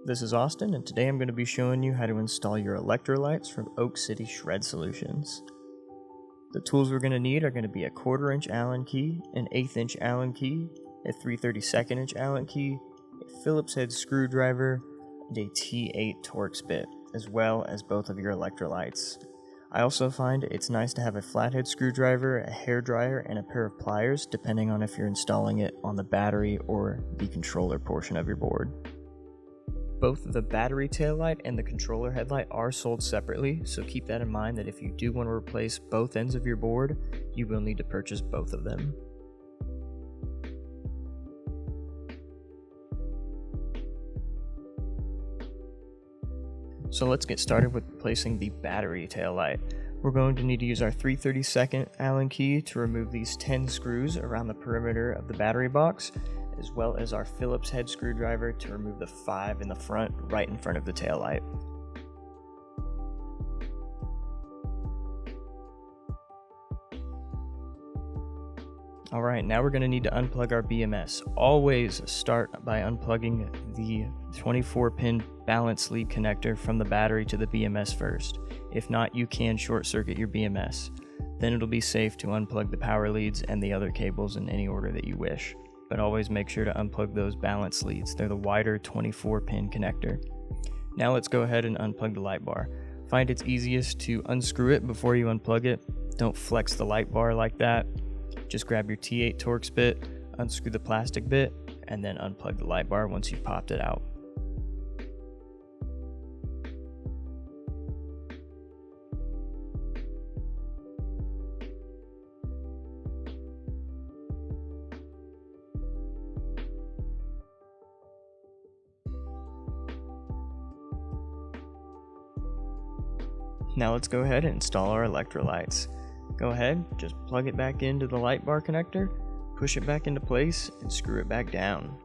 This is Austin, and today I'm going to be showing you how to install your ElectroLytes from Oak City Shred Solutions. The tools we're going to need are going to be a 1/4 inch Allen key, an 1/8 inch Allen key, a 3/32 inch Allen key, a Phillips head screwdriver, and a T8 Torx bit, as well as both of your ElectroLytes. I also find it's nice to have a flathead screwdriver, a hairdryer, and a pair of pliers, depending on if you're installing it on the battery or the controller portion of your board. Both the battery taillight and the controller headlight are sold separately, so keep that in mind that if you do want to replace both ends of your board, you will need to purchase both of them. So let's get started with replacing the battery taillight. We're going to need to use our 3/32 Allen key to remove these 10 screws around the perimeter of the battery box, as well as our Phillips head screwdriver to remove the 5 in the front, right in front of the taillight. Alright, now we're going to need to unplug our BMS. Always start by unplugging the 24-pin balance lead connector from the battery to the BMS first. If not, you can short circuit your BMS. Then it'll be safe to unplug the power leads and the other cables in any order that you wish. But always make sure to unplug those balance leads. They're the wider 24-pin connector. Now let's go ahead and unplug the light bar. Find it's easiest to unscrew it before you unplug it. Don't flex the light bar like that. Just grab your T8 Torx bit, unscrew the plastic bit, and then unplug the light bar once you've popped it out. Now let's go ahead and install our ElectroLytes. Go ahead, just plug it back into the light bar connector, push it back into place, and screw it back down.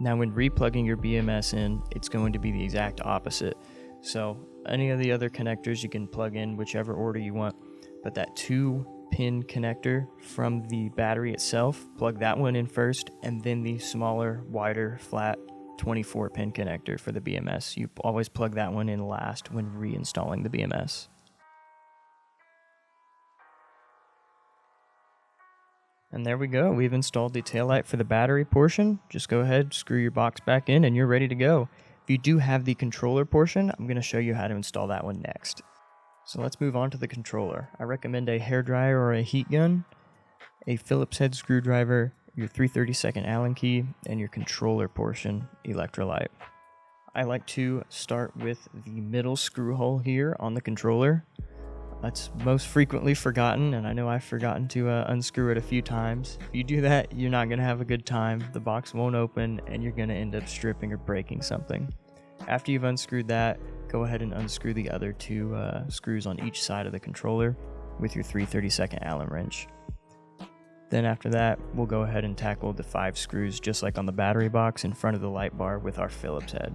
Now when replugging your BMS in, it's going to be the exact opposite. So any of the other connectors you can plug in whichever order you want, but that 2-pin connector from the battery itself, plug that one in first, and then the smaller, wider, flat 24-pin connector for the BMS. You always plug that one in last when reinstalling the BMS. And there we go, we've installed the taillight for the battery portion. Just go ahead, screw your box back in, and you're ready to go. If you do have the controller portion, I'm going to show you how to install that one next. So let's move on to the controller. I recommend a hairdryer or a heat gun, a Phillips head screwdriver, your 3/32 Allen key, and your controller portion ElectroLyte. I like to start with the middle screw hole here on the controller. That's most frequently forgotten, and I know I've forgotten to unscrew it a few times. If you do that, you're not going to have a good time. The box won't open, and you're going to end up stripping or breaking something. After you've unscrewed that, go ahead and unscrew the other 2 screws on each side of the controller with your 3/32 Allen wrench. Then after that, we'll go ahead and tackle the 5 screws just like on the battery box in front of the light bar with our Phillips head.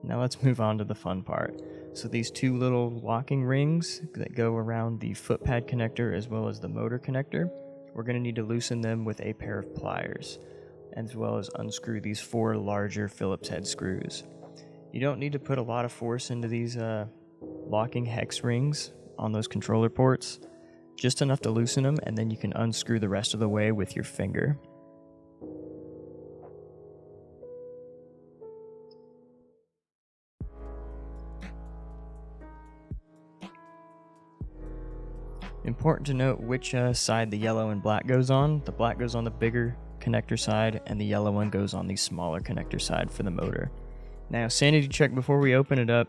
Now let's move on to the fun part. So these 2 little locking rings that go around the foot pad connector as well as the motor connector, we're going to need to loosen them with a pair of pliers, as well as unscrew these 4 larger Phillips head screws. You don't need to put a lot of force into these locking hex rings on those controller ports, just enough to loosen them, and then you can unscrew the rest of the way with your finger. Important to note which side the yellow and black goes on. The black goes on the bigger connector side, and the yellow one goes on the smaller connector side for the motor. Now, sanity check before we open it up.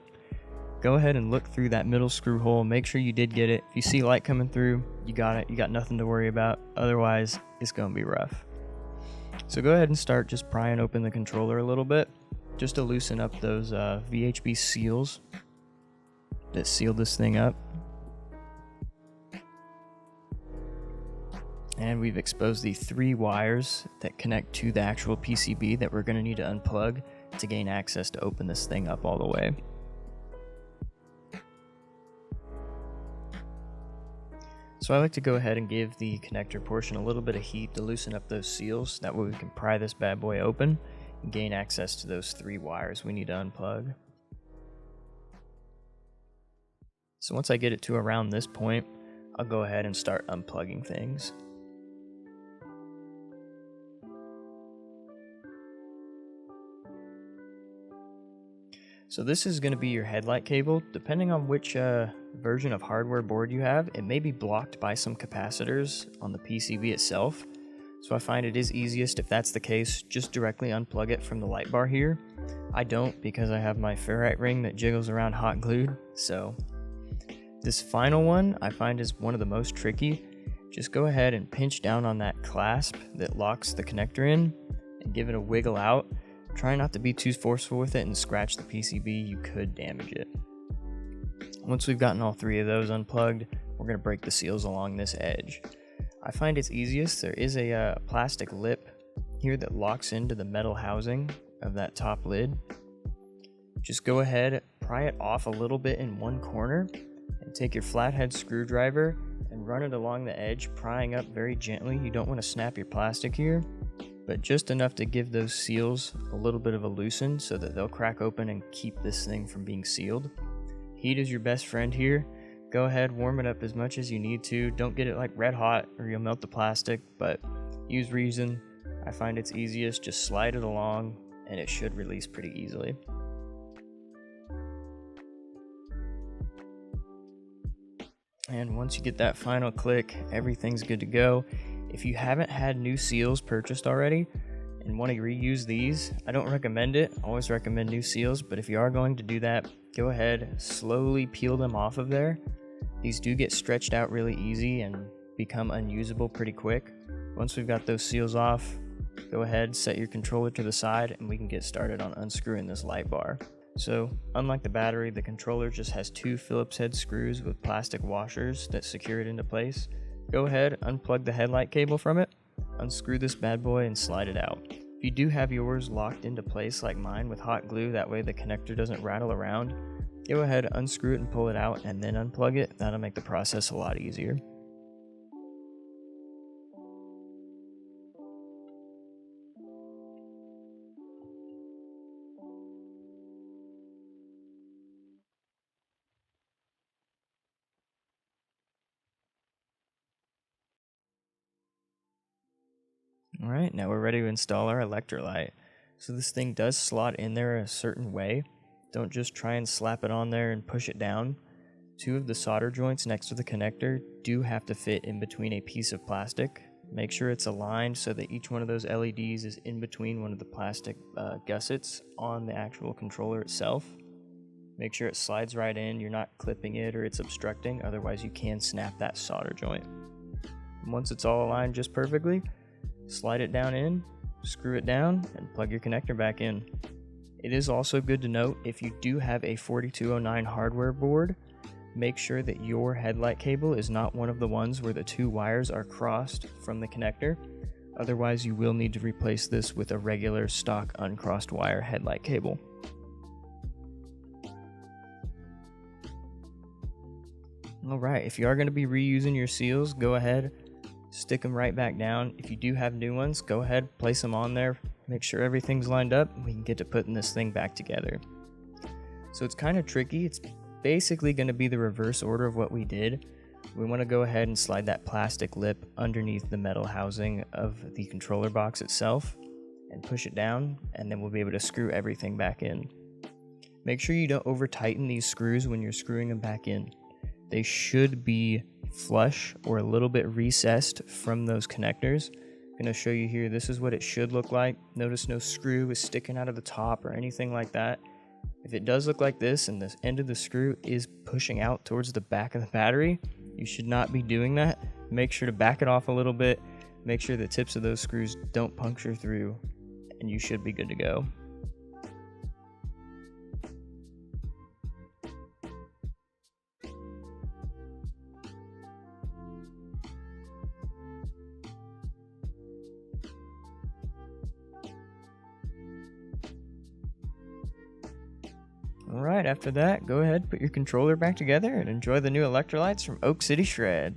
Go ahead and look through that middle screw hole. Make sure you did get it. If you see light coming through, you got it. You got nothing to worry about. Otherwise, it's going to be rough. So go ahead and start just prying open the controller a little bit, just to loosen up those VHB seals that seal this thing up. And we've exposed the 3 wires that connect to the actual PCB that we're going to need to unplug to gain access to open this thing up all the way. So I like to go ahead and give the connector portion a little bit of heat to loosen up those seals. That way we can pry this bad boy open and gain access to those 3 wires we need to unplug. So once I get it to around this point, I'll go ahead and start unplugging things. So this is going to be your headlight cable. Depending on which version of hardware board you have, it may be blocked by some capacitors on the PCB itself. So I find it is easiest, if that's the case, just directly unplug it from the light bar here. I don't, because I have my ferrite ring that jiggles around hot glued. So this final one I find is one of the most tricky. Just go ahead and pinch down on that clasp that locks the connector in and give it a wiggle out. Try not to be too forceful with it and scratch the PCB, you could damage it. Once we've gotten all 3 of those unplugged, we're going to break the seals along this edge. I find it's easiest, there is a plastic lip here that locks into the metal housing of that top lid. Just go ahead, pry it off a little bit in one corner, and take your flathead screwdriver and run it along the edge, prying up very gently. You don't want to snap your plastic here, but just enough to give those seals a little bit of a loosen so that they'll crack open and keep this thing from being sealed. Heat is your best friend here. Go ahead, warm it up as much as you need to. Don't get it like red hot or you'll melt the plastic, but use reason. I find it's easiest, just slide it along and it should release pretty easily. And once you get that final click, everything's good to go. If you haven't had new seals purchased already and want to reuse these, I don't recommend it. I always recommend new seals, but if you are going to do that, go ahead, slowly peel them off of there. These do get stretched out really easy and become unusable pretty quick. Once we've got those seals off, go ahead, set your controller to the side, and we can get started on unscrewing this light bar. So, unlike the battery, the controller just has 2 Phillips head screws with plastic washers that secure it into place. Go ahead, unplug the headlight cable from it, unscrew this bad boy and slide it out. If you do have yours locked into place like mine with hot glue, that way the connector doesn't rattle around, go ahead, unscrew it and pull it out and then unplug it. That'll make the process a lot easier. Alright, now we're ready to install our ElectroLyte. So this thing does slot in there a certain way. Don't just try and slap it on there and push it down. 2 of the solder joints next to the connector do have to fit in between a piece of plastic. Make sure it's aligned so that each one of those LEDs is in between one of the plastic gussets on the actual controller itself. Make sure it slides right in, you're not clipping it or it's obstructing, otherwise you can snap that solder joint. And once it's all aligned just perfectly, slide it down in, screw it down, and plug your connector back in. It is also good to note, if you do have a 4209 hardware board, make sure that your headlight cable is not one of the ones where the 2 wires are crossed from the connector. Otherwise, you will need to replace this with a regular stock uncrossed wire headlight cable. Alright, if you are going to be reusing your seals, go ahead, stick them right back down. If you do have new ones, go ahead, place them on there, make sure everything's lined up, and we can get to putting this thing back together. So it's kind of tricky. It's basically going to be the reverse order of what we did. We want to go ahead and slide that plastic lip underneath the metal housing of the controller box itself and push it down, and then we'll be able to screw everything back in. Make sure you don't over tighten these screws when you're screwing them back in. They should be flush or a little bit recessed from those connectors. I'm going to show you here, this is what it should look like. Notice no screw is sticking out of the top or anything like that. If it does look like this and the end of the screw is pushing out towards the back of the battery, you should not be doing that. Make sure to back it off a little bit, make sure the tips of those screws don't puncture through, and you should be good to go. Alright, after that, go ahead, put your controller back together, and enjoy the new ElectroLytes from Oak City Shred.